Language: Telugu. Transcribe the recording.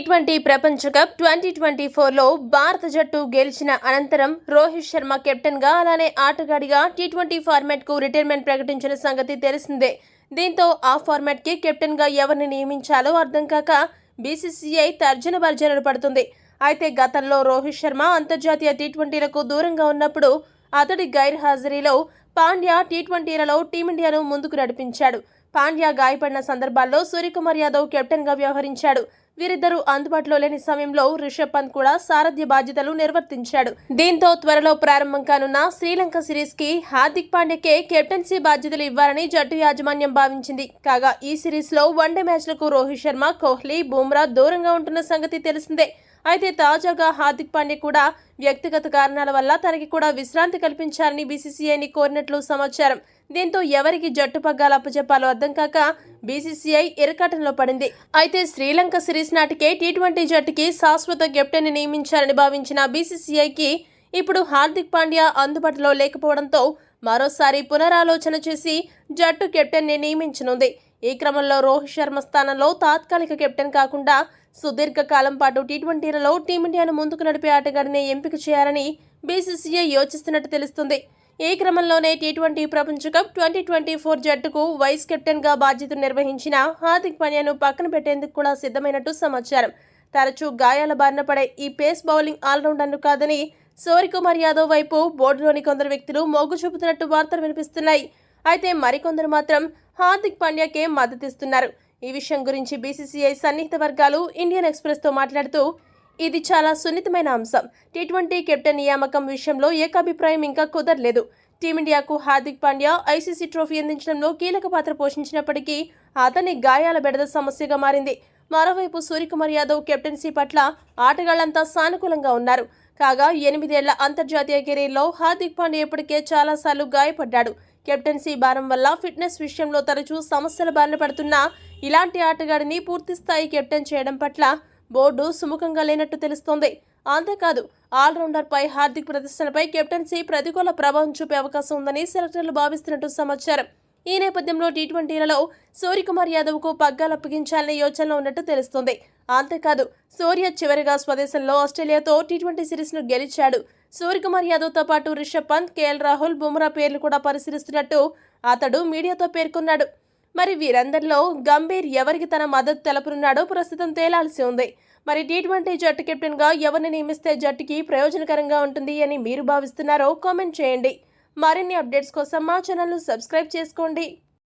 టీ20 ప్రపంచ కప్ 2024లో భారత జట్టు గెలిచిన అనంతరం రోహిత్ శర్మ కెప్టెన్గా అలానే ఆటగాడిగా టీ20 ఫార్మాట్కు రిటైర్మెంట్ ప్రకటించిన సంగతి తెలిసిందే. దీంతో ఆ ఫార్మాట్కి కెప్టెన్గా ఎవరిని నియమించాలో అర్థం కాక బీసీసీఐ తర్జన భర్జనలు పడుతుంది. అయితే గతంలో రోహిత్ శర్మ అంతర్జాతీయ టీ20లకు దూరంగా ఉన్నప్పుడు అతడి గైర్హాజరీలో పాండ్యా టీ20లలో టీమిండియాను ముందుకు నడిపించాడు. పాండ్యా గాయపడిన సందర్భాల్లో సూర్యకుమార్ యాదవ్ కెప్టెన్గా వ్యవహరించాడు. వీరిద్దరూ అందుబాటులో లేని సమయంలో రిషబ్ పంత్ కూడా సారథ్య బాధ్యతలు నిర్వర్తించాడు. దీంతో త్వరలో ప్రారంభం కానున్న శ్రీలంక సిరీస్ కి హార్దిక్ పాండ్యాకే కెప్టెన్సీ బాధ్యతలు ఇవ్వాలని జట్టు యాజమాన్యం భావించింది. కాగా ఈ సిరీస్ లో వన్డే మ్యాచ్లకు రోహిత్ శర్మ, కోహ్లీ, బుమ్రా దూరంగా ఉంటున్న సంగతి తెలిసిందే. అయితే తాజాగా హార్దిక్ పాండ్యా కూడా వ్యక్తిగత కారణాల వల్ల తనకి కూడా విశ్రాంతి కల్పించాలని బీసీసీఐని కోరినట్లు సమాచారం. దీంతో ఎవరికి జట్టు పగ్గాలు అప్పచెప్పాలో అర్థం కాక బీసీసీఐ ఇరకాటంలో పడింది. అయితే శ్రీలంక సిరీస్ నాటికే టీ20 జట్టుకి శాశ్వత కెప్టెన్ నియమించాలని భావించిన బీసీసీఐకి ఇప్పుడు హార్దిక్ పాండ్యా అందుబాటులో లేకపోవడంతో మరోసారి పునరాలోచన చేసి జట్టు కెప్టెన్ని నియమించనుంది. ఈ క్రమంలో రోహిత్ శర్మ స్థానంలో తాత్కాలిక కెప్టెన్ కాకుండా సుదీర్ఘకాలం పాటు టీ20లలో టీమిండియాను ముందుకు నడిపే ఆటగాడిని ఎంపిక చేయాలని బీసీసీఐ యోచిస్తున్నట్టు తెలుస్తుంది. ఈ క్రమంలోనే టీ20 ప్రపంచ కప్ 2024 జట్టుకు వైస్ కెప్టెన్గా బాధ్యతలు నిర్వహించిన హార్దిక్ పాండ్యాను పక్కన పెట్టేందుకు కూడా సిద్ధమైనట్టు సమాచారం. తరచూ గాయాల బారిన పడే ఈ పేస్ బౌలింగ్ ఆల్రౌండర్ను కాదని సూర్యకుమార్ యాదవ్ వైపు బోర్డులోని కొందరు వ్యక్తులు మొగ్గు చూపుతున్నట్టు వార్తలు వినిపిస్తున్నాయి. అయితే మరికొందరు మాత్రం హార్దిక్ పాండ్యాకే మద్దతిస్తున్నారు. ఈ విషయం గురించి బీసీసీఐ సన్నిహిత వర్గాలు ఇండియన్ ఎక్స్ప్రెస్తో మాట్లాడుతూ, ఇది చాలా సున్నితమైన అంశం. టీ20 కెప్టెన్ నియామకం విషయంలో ఏకాభిప్రాయం ఇంకా కుదరలేదు. టీమిండియాకు హార్దిక్ పాండ్యా ఐసీసీ ట్రోఫీ అందించడంలో కీలక పాత్ర పోషించినప్పటికీ అతని గాయాల బెడద సమస్యగా మారింది. మరోవైపు సూర్యకుమార్ యాదవ్ కెప్టెన్సీ పట్ల ఆటగాళ్లంతా సానుకూలంగా ఉన్నారు. కాగా 8 ఏళ్ల అంతర్జాతీయ కెరీర్లో హార్దిక్ పాండ్యా ఇప్పటికే చాలాసార్లు గాయపడ్డాడు. కెప్టెన్సీ భారం వల్ల ఫిట్నెస్ విషయంలో తరచూ సమస్యల బారిన పడుతున్న ఇలాంటి ఆటగాడిని పూర్తిస్థాయి కెప్టెన్ చేయడం పట్ల బోర్డు సుముఖంగా లేనట్టు తెలుస్తోంది. అంతేకాదు ఆల్రౌండర్పై హార్దిక్ ప్రదర్శనపై కెప్టెన్సీ ప్రతికూల ప్రభావం చూపే అవకాశం ఉందని సెలెక్టర్లు భావిస్తున్నట్టు సమాచారం. ఈ నేపథ్యంలో టీ20లలో సూర్యకుమార్ యాదవ్కు పగ్గాలు అప్పగించాలనే యోచనలో ఉన్నట్టు తెలుస్తోంది. అంతేకాదు సూర్య చివరిగా స్వదేశంలో ఆస్ట్రేలియాతో టీ20 సిరీస్ను గెలిచాడు. సూర్యకుమార్ యాదవ్తో పాటు రిషబ్ పంత్, కేఎల్ రాహుల్, బుమ్రా పేర్లు కూడా పరిశీలిస్తున్నట్టు అతడు మీడియాతో పేర్కొన్నాడు. మరి వీరందరిలో గంభీర్ ఎవరికి తన మద్దతు తెలపనున్నాడో ప్రస్తుతం తేలాల్సి ఉంది. మరి టీ20 జట్టు కెప్టెన్గా ఎవరిని నియమిస్తే జట్టుకి ప్రయోజనకరంగా ఉంటుంది అని మీరు భావిస్తున్నారో కామెంట్ చేయండి. మరిన్ని అప్డేట్స్ కోసం మా ఛానల్ను సబ్స్క్రైబ్ చేసుకోండి.